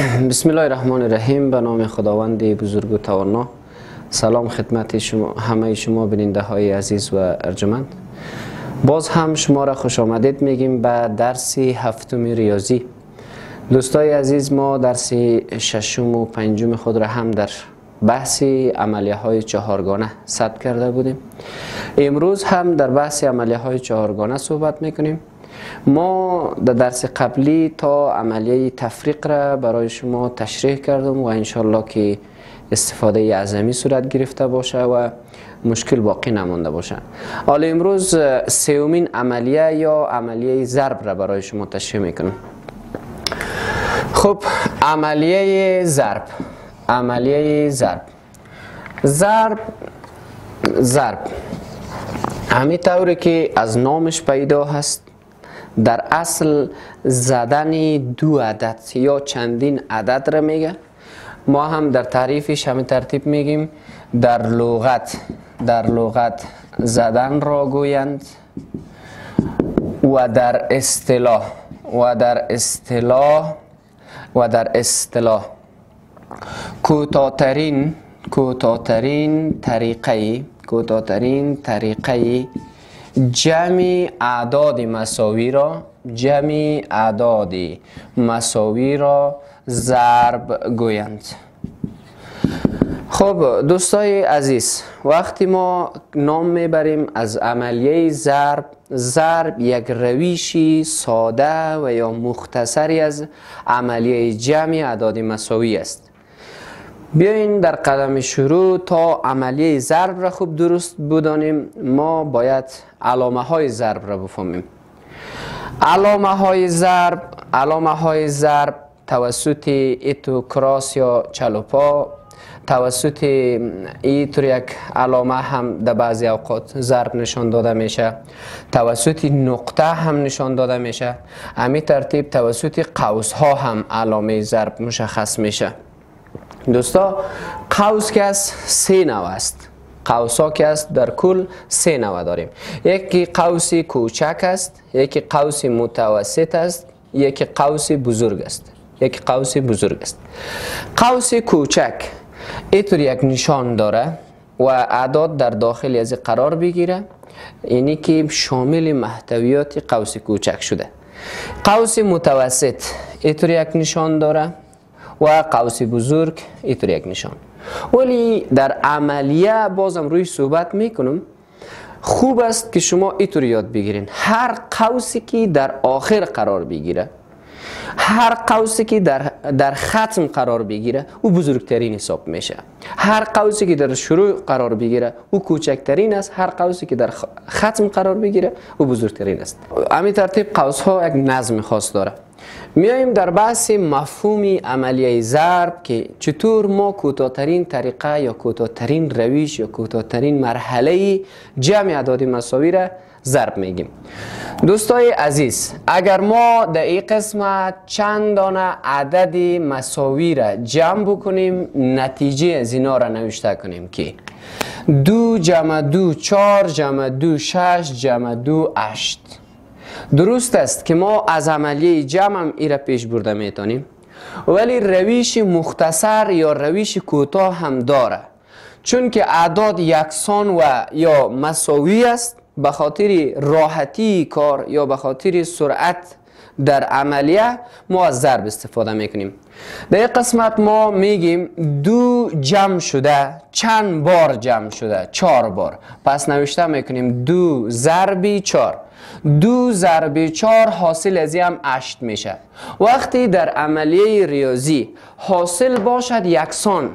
بسم الله الرحمن الرحیم. به نام خداوند بزرگ و توانا. سلام خدمت شما همه شما بیننده های عزیز و ارجمند. باز هم شما را خوش آمدید میگیم به درس هفتم ریاضی. دوستای عزیز، ما درس ششم و پنجم خود را هم در بحث عملیه های چهارگانه ثبت کرده بودیم. امروز هم در بحث عملیه های چهارگانه صحبت میکنیم. ما در درس قبلی تا عملیه تفریق را برای شما تشریح کردم و انشالله که استفاده اعظمی صورت گرفته باشه و مشکل باقی نمانده باشه. حالا امروز سومین عملیه یا عملیه ضرب را برای شما تشریح میکنم. خب، عملیه ضرب همین طوری که از نامش پیدا هست، در اصل زدن دو عدد یا چندین عدد را میگه. ما هم در تعریفش همین ترتیب میگیم در لغت زدن را گویند و در اصطلاح کوتاه‌ترین طریقه جمع اعداد مساوی را ضرب گویند. خب دوستای عزیز، وقتی ما نام میبریم از عملیه ضرب یک روشی ساده و یا مختصری از عملیه جمع اعداد مساوی است. بیاین در قدم شروع تا عملیه ضرب را خوب درست بدانیم، ما باید علامه های ضرب را بفهمیم. علامه های ضرب توسط ایتو کراس یا چلوپا، توسط اینطور یک علامه هم در بعضی اوقات ضرب نشان داده میشه، توسط نقطه هم نشان داده میشه. همین ترتیب توسط قوس ها هم علامه ضرب مشخص میشه. دوستا، قوس که از 3 نوع است. قوس ها که است در کل 3 نوع داریم. یکی قوس کوچک است، یکی قوس متوسط است، یکی قوس بزرگ است. قوس کوچک اینطور یک نشان داره و اعداد در داخل از قرار بگیره، اینی که شامل محتویات قوس کوچک شده. قوس متوسط اینطور یک نشان داره و قوس بزرگ اینطور یک نشان. ولی در عملیه بازم روی صحبت میکنم، خوب است که شما اینطور یاد بگیرین. هر قوسی که در آخر قرار بگیره، هر قوسی که در ختم قرار بگیره، او بزرگترین حساب میشه. هر قوسی که در شروع قرار بگیره، او کوچکترین است. هر قوسی که در ختم قرار بگیره، او بزرگترین است. همین ترتیب قوس ها یک نظم خاص داره. میایم در بحث مفهوم عملیه ضرب که چطور ما کوتاه‌ترین طریقه یا کوتاه‌ترین روش یا کوتاه‌ترین مرحله جمع اعداد مساوی را ضرب میگیم. دوستای عزیز، اگر ما در این قسمت چند دانه عدد مساوی را جمع بکنیم، نتیجه از اینا را نوشته کنیم که 2 جمع 2 4 جمع 2 6 جمع 2 8. درست است که ما از عملیه جمع هم ای را پیش برده میتونیم، ولی روش مختصر یا روش کوتاه هم داره، چون که اعداد یکسان و یا مساوی است. به خاطر راحتی کار یا به خاطر سرعت در عملیه ما از ضرب استفاده میکنیم. در این قسمت ما میگیم 2 جمع شده، چند بار جمع شده؟ 4 بار. پس نوشته میکنیم 2 ضرب 4. 2 ضرب 4 حاصل از هم 8 میشه. وقتی در عملیه ریاضی حاصل باشد یکسان،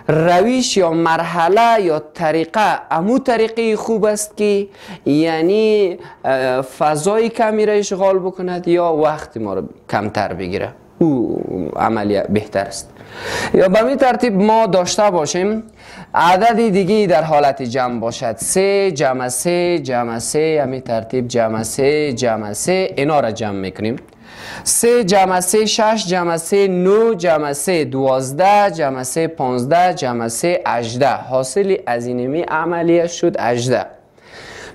روش یا مرحله یا طریقه امو طریقه خوب است که یعنی فضای کمی را اشغال بکند یا وقت ما را کمتر بگیره، او عملیه بهتر است. یا به می ترتیب ما داشته باشیم عدد دیگه در حالت جمع باشد 3 جمع 3 جمع 3، همین ترتیب جمع 3 جمع 3 اینا را جمع میکنیم. 3 جمع 3 6 جمع 3 9 جمع 3 12 جمع 3 15 جمع 3 18. حاصل از اینمی عملیه شد 18.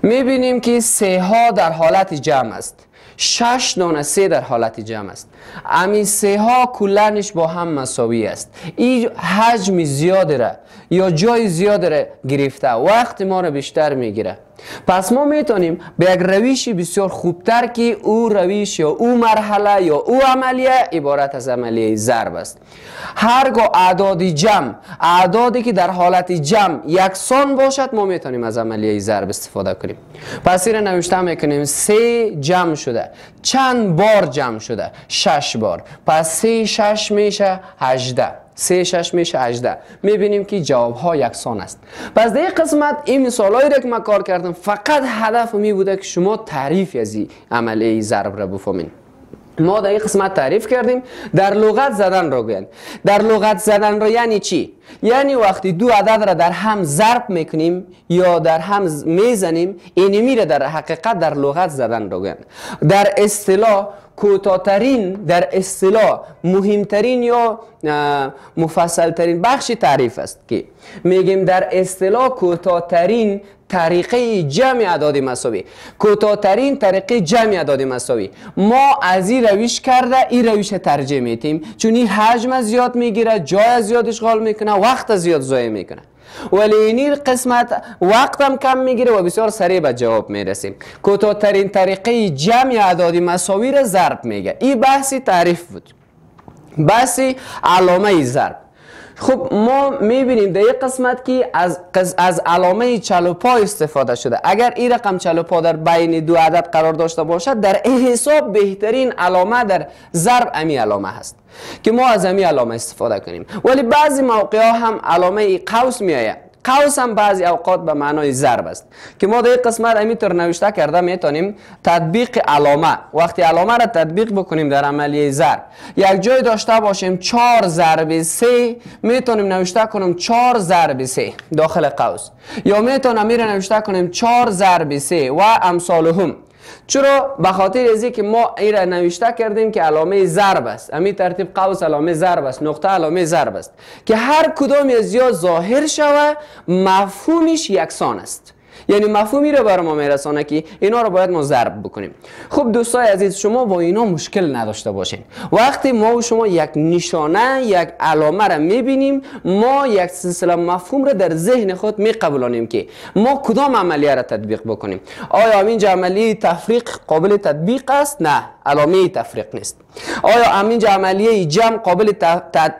میبینیم که 3 ها در حالت جمع است. 6 دانه 3 در حالت جمع است. امی 3 ها کلنش با هم مساوی است. این حجم زیاد را یا جای زیاد را گرفته، وقت ما را بیشتر میگیره. پس ما میتونیم به یک روش بسیار خوبتر که او روش یا او مرحله یا او عملیه عبارت از عملیه ضرب است. هرگاه اعداد جمع، اعدادی که در حالت جمع یکسان باشد، ما میتونیم از عملیه ضرب استفاده کنیم. پس این نوشته میکنیم 3 جمع شده، چند بار جمع شده؟ 6 بار. پس 3 6 میشه 18. 3 6 میشه 18. میبینیم که جواب ها یکسان است. پس در این قسمت این مثال هایی که من کار کردم فقط هدف می بوده که شما تعریف از این عملیه ضرب را بفهمین. ما در این قسمت تعریف کردیم. در لغت زدن را گویند. در لغت زدن را یعنی چی؟ یعنی وقتی دو عدد را در هم ضرب میکنیم یا در هم میزنیم، اینمی را در حقیقت در لغت زدن را گویند. در اصطلاح کوتاه‌ترین، در اصطلاح مهمترین یا مفصلترین بخش تعریف است که میگیم در اصطلاح کوتاه‌ترین طریقه جمع اعداد مساوی، کوتاه‌ترین طریقه جمع اعداد مساوی. ما از این روش کرده این روش ترجیح میدیم، چون این حجم زیاد میگیره، جای زیاد اشغال میکنه، وقت زیاد ضایع میکنه. ولی این قسمت وقت هم کم میگیره و بسیار سریع به جواب میرسیم. کوتاه‌ترین طریقه جمع اعداد مساوی را ضرب میگه. این بحثی تعریف بود، بحثی علامه ضرب. خب ما میبینیم در یک قسمت که از علامه چلوپا استفاده شده. اگر این رقم چلوپا در بین دو عدد قرار داشته باشد، در حساب بهترین علامه در ضرب امی علامه هست که ما از امی علامه استفاده کنیم. ولی بعضی موقع ها هم علامه قوس میآید. قوس هم بعضی اوقات به معنای ضرب است که ما در این قسمت همینطور نوشته کرده میتونیم تطبیق علامه. وقتی علامه را تطبیق بکنیم در عملیه ضرب، یک جای داشته باشیم 4 ضرب 3، میتونیم نوشته کنیم 4 ضرب 3 داخل قوس، یا میتونیم میره نوشته کنیم 4 ضرب 3 و امثالهم. چرا؟ به خاطر ازی که ما این را نوشته کردیم که علامه ضرب است. همین ترتیب قوس علامه ضرب است، نقطه علامه ضرب است که هر کدام از یا ظاهر شوه مفهومش یکسان است. یعنی مفهومی رو برای ما میرسانه که اینا رو باید ما ضرب بکنیم. خب دوستای عزیز، شما با اینا مشکل نداشته باشین. وقتی ما و شما یک نشانه، یک علامه را میبینیم، ما یک سلسله مفهوم را در ذهن خود میقبولانیم که ما کدام عملیه را تطبیق بکنیم. آیا این عملیه تفریق قابل تطبیق است؟ نه، علامه تفریق نیست. آیا این عملیه جمع قابل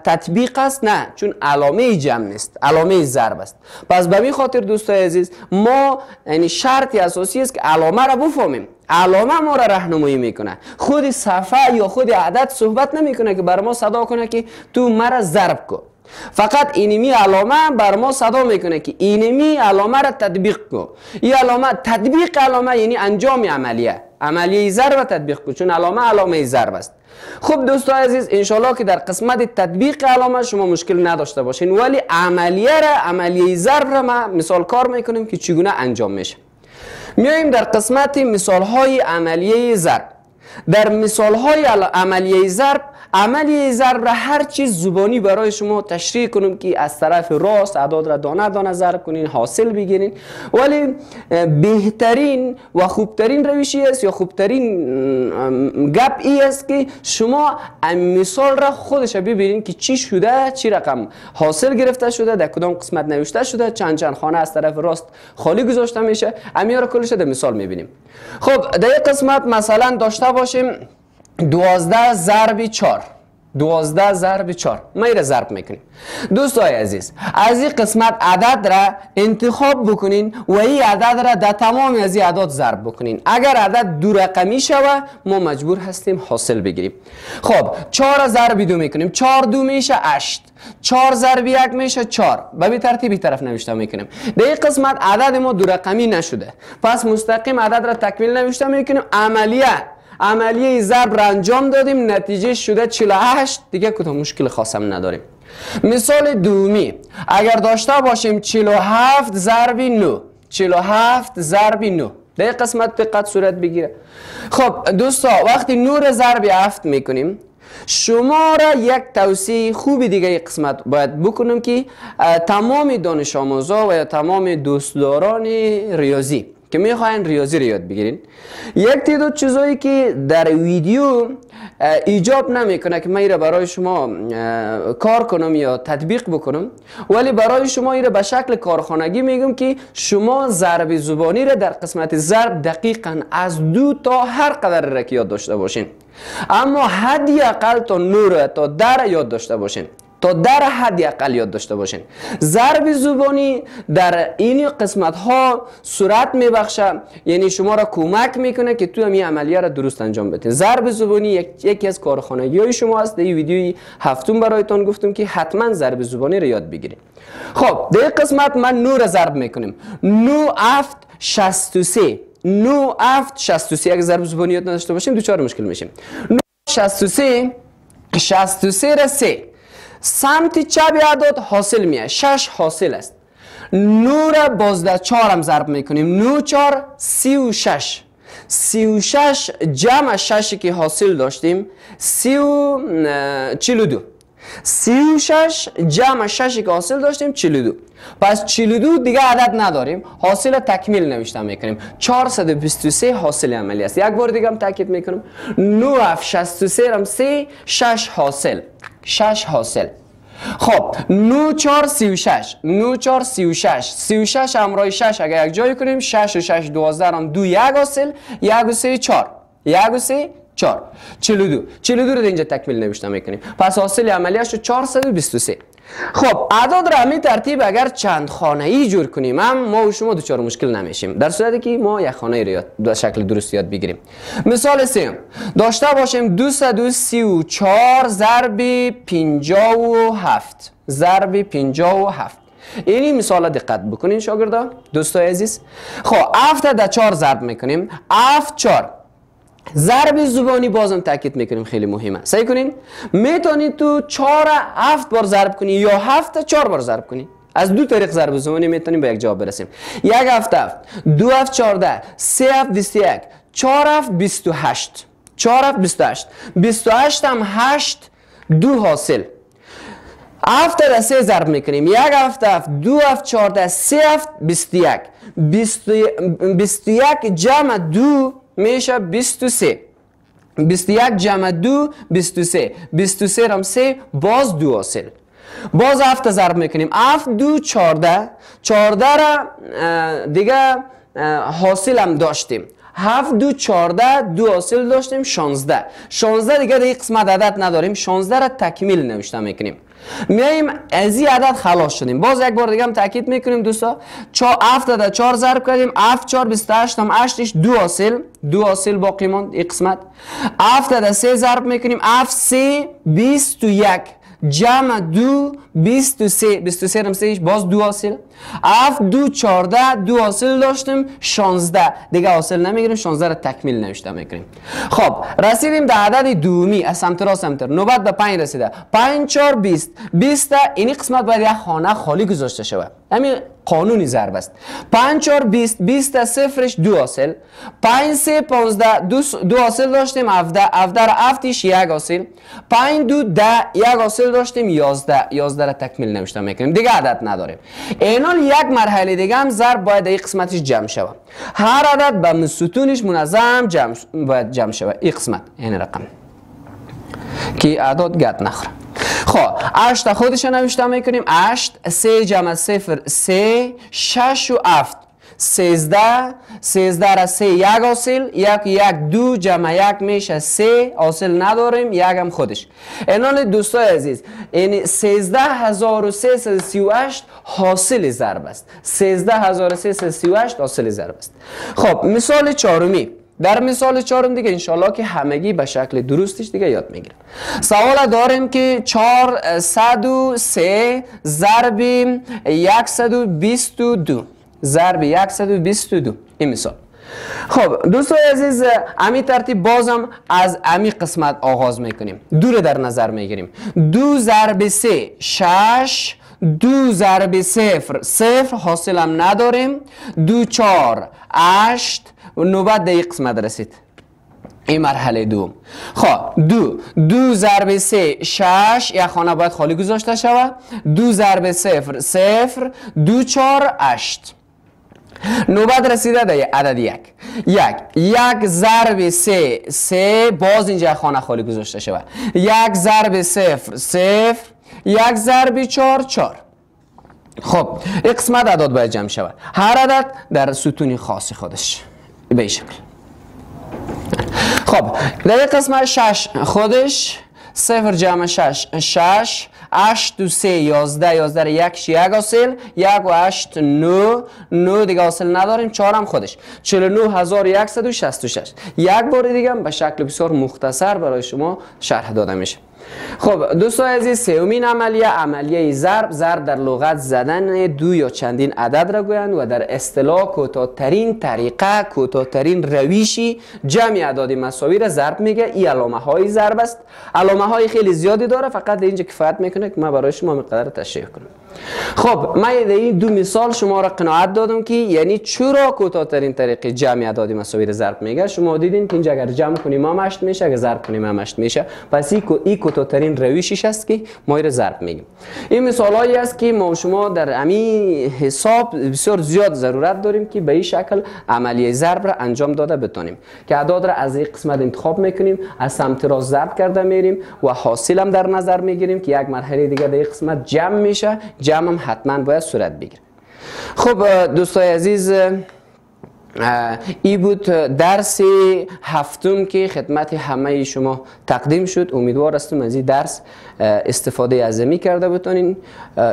تطبیق است؟ نه، چون علامه جمع نیست، علامه ضرب است. پس به این خاطر دوستای عزیز، ما یعنی شرطی اساسی است که علامه را بفهمیم. علامه ما را راهنمایی میکنه. خود صفحه یا خود عدد صحبت نمیکنه که بر ما صدا کنه که تو مرا ضرب کن. فقط اینمی علامه بر ما صدا میکنه که اینمی علامه را تطبیق کن. این علامه، تطبیق علامه یعنی انجام عملیه، عملیه ضرب تطبیق کن، چون علامه ضرب است. خب دوستان عزیز، انشالله که در قسمت تطبیق علامه شما مشکل نداشته باشین، ولی عملیه ضرب را ما مثال کار میکنیم که چگونه انجام میشه. میایم در قسمت مثال های عملیه ضرب. در مثال های عملیه ضرب، عملیه ضرب را هر چیز زبانی برای شما تشریح کنیم که از طرف راست اعداد را دانه دانه ضرب کنین، حاصل بگیرین. ولی بهترین و خوبترین روشی است یا خوبترین گپ ای است که شما مثال را خودش ببینید که چی شده، چی رقم حاصل گرفته شده، در کدام قسمت نوشته شده، چند خانه از طرف راست خالی گذاشته میشه. امیار کلش در مثال میبینیم. خب در یک قسمت مثلا داشته باشیم 12 ضرب 4. 12 ضرب 4 ما این را ضرب میکنیم. دوستای عزیز، از این قسمت عدد را انتخاب بکنین و این عدد را در تمام از این اعداد ضرب بکنین. اگر عدد دو رقمی شوه ما مجبور هستیم حاصل بگیریم. خب 4 ضرب 2 میکنیم، 4 2 میشه 8، 4 ضرب 1 میشه 4. به ترتیب این طرف نوشته میکنیم. در این قسمت عدد ما دو رقمی نشده، پس مستقیم عدد را تکمیل نوشته میکنیم. عملیه ضرب را انجام دادیم، نتیجه شده 48. دیگه کدام مشکل خاصم نداریم. مثال دومی، اگر داشته باشیم 47 ضرب 9. 47 ضرب 9 در این قسمت دقت صورت بگیره. خب دوستا، وقتی 9 را ضرب 7 میکنیم، شما را یک توصیه خوبی دیگه این قسمت باید بکنم که تمام دانش آموزا و یا تمام دوستداران ریاضی، که میخواین ریاضی رو یاد بگیرین، یک تعداد چیزایی که در ویدیو ایجاب نمیکنه که من ایره برای شما کار کنم یا تطبیق بکنم، ولی برای شما ایره به شکل کارخانگی میگم که شما ضرب زبانی را در قسمت ضرب دقیقاً از 2 تا هر قدر را که یاد داشته باشین، اما حدی اقل تا 9 تا 10 یاد داشته باشین، تا در حدی اقل یاد داشته باشین. ضرب زبانی در این قسمت ها صورت میبخشه، یعنی شما را کمک میکنه که تو همین عملیه را درست انجام بدین. ضرب زبانی یکی از کارخانگی های شما است. در این ویدیوی هفتم برایتان گفتم که حتما ضرب زبانی را یاد بگیرید. خب در این قسمت من 9 را ضرب میکنیم. 9 7 63 9 7 63. اگه ضرب زبانی یاد نداشته باشیم دوچار مشکل میشیم. 9 63 63 را 3 سمت چپ اعداد حاصل میاد، 6 حاصل است. 9 را باز در 4 هم ضرب میکنیم. 9 4 36 36 جمع 6 که حاصل داشتیم 42 36 جمع 6 که حاصل داشتیم 42. پس 42 دیگه عدد نداریم، حاصل تکمیل نوشته میکنیم. 423 حاصل عملی است. یک بار دیگه هم تاکید میکنم. 9 63 هم 3 6 حاصل 6 حاصل. خب 9 4 36 9 4 36 36 همراه 6 اگر یک جای کنیم 6 و 6 12 هم 2 1 حاصل 1 و 3 4 1 و 3 4 42 42 رو اینجا تکمیل نوشته میکنیم. پس حاصل عملیش 423. خب اعداد را همین ترتیب اگر چند خانه‌ای جور کنیم ما و شما دچار مشکل نمیشیم، در صورتی که ما یک خانه رو به شکل درست یاد بگیریم. مثال سوم داشته باشیم 234 ضرب 57 ضرب 57. اینی مثال دقت بکنین شاگردا دوستای عزیز. خب 7 در 4 ضرب میکنیم. 7 4 ضرب زبانی بازم تاکید میکنیم خیلی مهمه. سعی کنین میتونید تو 4 7 بار ضرب کنی یا 7 4 بار ضرب کنی. از دو طریق ضرب زبانی میتونیم به یک جواب برسیم. 1 7 7 2 7 14 3 7 21 4 7 28 4 7 28 28 هم 8 2 حاصل. 7 در 3 ضرب میکنیم. 1 7 7 2 7 14 3 7 21 21 جمع 2 میشه 23. 21 جمع 2 23 23 هم 3 باز 2 حاصل. باز 7 ضرب میکنیم. 7 2 14 14 را دیگه حاصل هم داشتیم. 7 2 14 2 حاصل داشتیم 16 16 دیگه در این قسمت عدد نداریم. 16 را تکمیل نوشته میکنیم. میایم از این عدد خلاص شدیم. باز یک بار دیگه هم تاکید میکنیم دوستا. 7 در 4 ضرب کردیم. 7 4 28 هم 8 2 حاصل باقی ماند این قسمت. 7 در 3 ضرب میکنیم. 7 3 21 جمع 2 23 23 هم 3 باز 2 حاصل. 7 2 14 2 حاصل داشتیم 16 دیگه حاصل نمیگیریم. 16 را تکمیل نوشته میکنیم. خب رسیدیم در عدد دومی از سمت راست سمت نوبت به 5 رسیده. 5 4 20 20 این قسمت باید یک خانه خالی گذاشته شود. همین قانونی ضرب است. 5 4 20 20 صفرش 2 حاصل. 5 3 15 2 حاصل داشتیم 17 17 را 7 یک حاصل. 5 2 10 یک حاصل داشتیم 11 11 را تکمیل نوشته میکنیم. دیگه عدد نداریم. اینال یک مرحله دیگه هم ضرب باید این قسمتش جمع شود. هر عدد به ستونش منظم باید جمع شود. این قسمت این رقم که اعداد گرد نخوره. خب 8 خودش نوشته میکنیم. 8 3 جمع 0 3 6 و 7 13 13 را 3 یک حاصل 1 1 2 جمع 1 میشه 3 حاصل نداریم. 1 هم خودش. اینال دوستای عزیز این 13338 حاصل ضرب است. 13338 حاصل ضرب است. خب مثال چهارمی. در مثال چهارم دیگه انشالله که همگی به شکل درستش دیگه یاد میگیرم. سوال داریم که 403 ضرب 122 ضرب 122 این مثال. خب دوستای عزیز امی ترتیب بازم از امی قسمت آغاز میکنیم. 2 رو در نظر میگیریم. 2 ضرب 3 6 2 ضرب 0 0 حاصل هم نداریم. 2 4 8 نوبت در این قسمت رسید. این مرحله دوم. خب 2 ضرب 3 6 یک خانه باید خالی گذاشته شود. 2 ضرب 0 0 2 4 8 نوبت رسیده در عدد یک ضرب سه باز اینجا خانه خالی گذاشته شود. یک ضرب صفر یک ضرب چار. خب این قسمت اعداد باید جمع شود. هر عدد در ستون خاص خودش به این شکل. خب در این قسمت 6 خودش 0 جمع 6 8 و 3 11 یک یک حاصل 1 و 8 9 دیگه حاصل نداریم 4 هم خودش 49166. یک بار دیگه به شکل بسیار مختصر برای شما شرح داده میشه. خب دوستان عزیز، سومین عملیه ضرب در لغت زدن دو یا چندین عدد را گویند و در اصطلاح کوتاه‌ترین طریقه کوتاه‌ترین روشی جمع اعداد مساوی را ضرب میگه. این علامه های ضرب است. علامه های خیلی زیادی داره، فقط اینجا کفایت میکنه که من برای شما مقدار تشریح کنم. خب من در این دو مثال شما را قناعت دادم که یعنی چرا کوتاه‌ترین طریقه جمع اعداد مساوی را ضرب میگه. شما دیدین که اینجا اگر جمع کنیم هم 8 میشه، اگر ضرب کنیم هم 8 میشه. پس این کوتاه‌ترین روشش است که ما را ضرب میگیم. این مثال هایی است که ما شما در همین حساب بسیار زیاد ضرورت داریم که به این شکل عملیه ضرب را انجام داده بتونیم که اعداد را از این قسمت انتخاب میکنیم، از سمت راست ضرب کرده میریم و حاصل هم در نظر میگیریم که یک مرحله دیگه در این قسمت جمع میشه. جمع هم حتما باید صورت بگیره. خب دوستای عزیز، این بود درس هفتم که خدمت همه شما تقدیم شد. امیدوار هستم از این درس استفاده عظیمی کرده بتونین.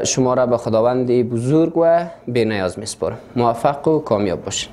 شما را به خداوند بزرگ و بی‌نیاز میسپارم. موفق و کامیاب باشین.